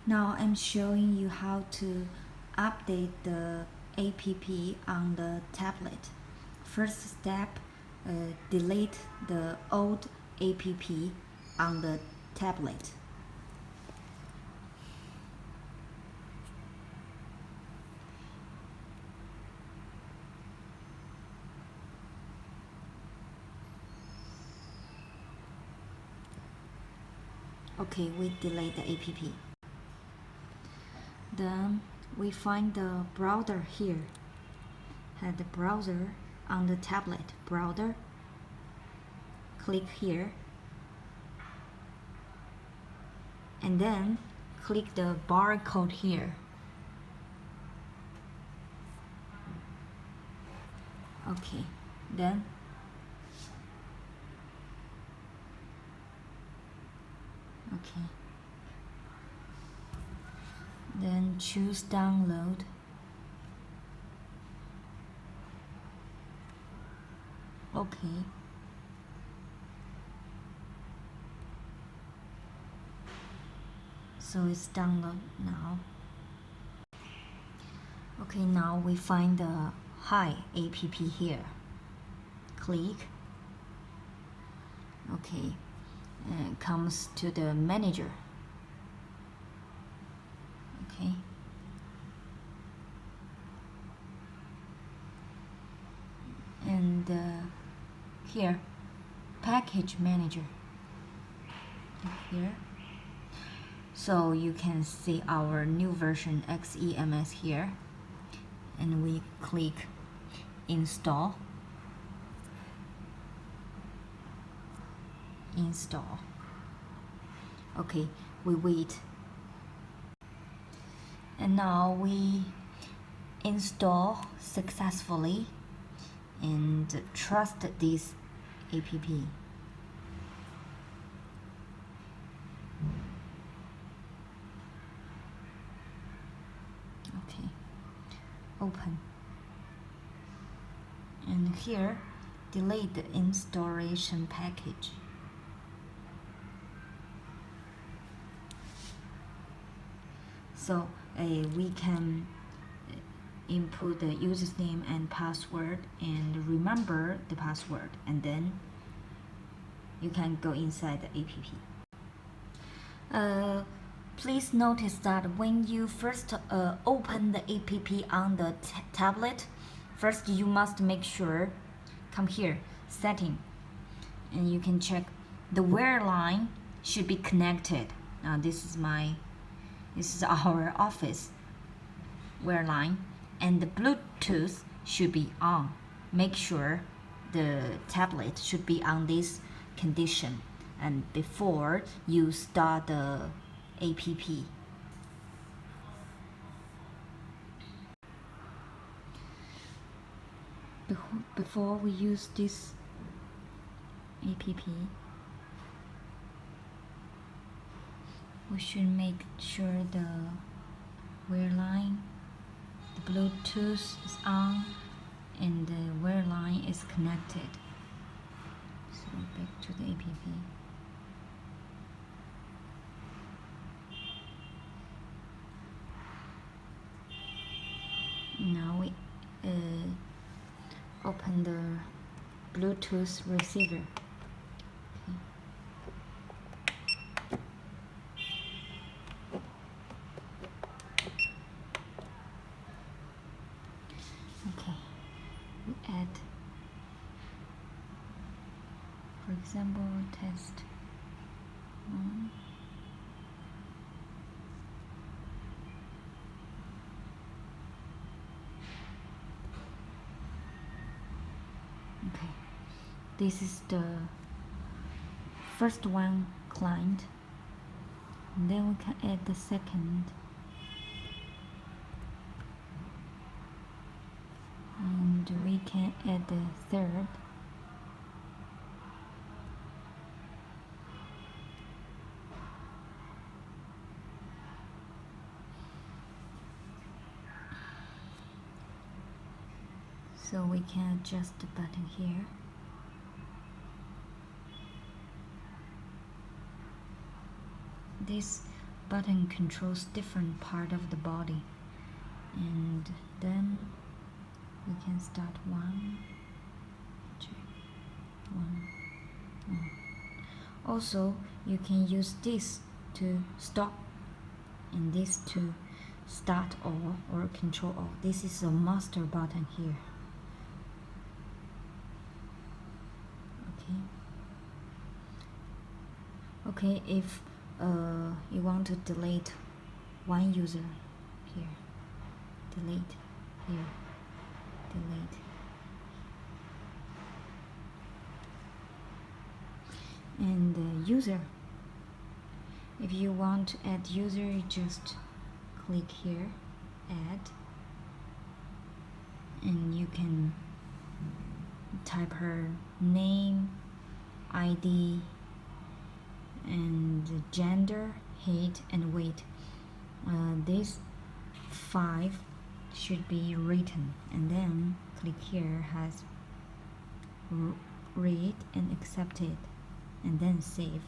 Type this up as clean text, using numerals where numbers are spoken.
Now I'm showing you how to update the app on the tablet. First step, delete the old app on the tablet. Okay, we delete the app. Then we find the browser here. Have the browser on the tablet. Browser. Click here. And then click the barcode here. Okay, then then choose download. Okay. So it's download now. Okay, now we find the Hi app here. Click. Okay, and it comes to the manager. Okay. And here, package manager. Here. So you can see our new version XEMS here. And we click install. Install. Okay, we wait. And now we install successfully and trust this app. Okay, open. And here, delete the installation package. So we can input the username and password and remember the password, and then you can go inside the app. Please notice that when you first open the app on the tablet, first you must make sure, come here, setting, and you can check the wire line should be connected. Now this is our office wire line, and the Bluetooth should be on. Make sure the tablet should be on this condition and before you start the app. Before we use this app, we should make sure the wire line, the Bluetooth is on, and the wire line is connected. So back to the app. Now we open the Bluetooth receiver. Okay, we add, for example, test 1. Okay, this is the first one client, and then we can add the second, and we can add the third. So we can adjust the button here. This button controls different part of the body, and then we can start 1, 2, 1. Also, you can use this to stop and this to start or control all. This is a master button here. Okay, if you want to delete one user, here, delete, here, delete. And user, if you want to add user, you just click here, add, and you can type her name, ID, and gender, height, and weight. These 5 should be written, and then click here, has read and accepted, and then save.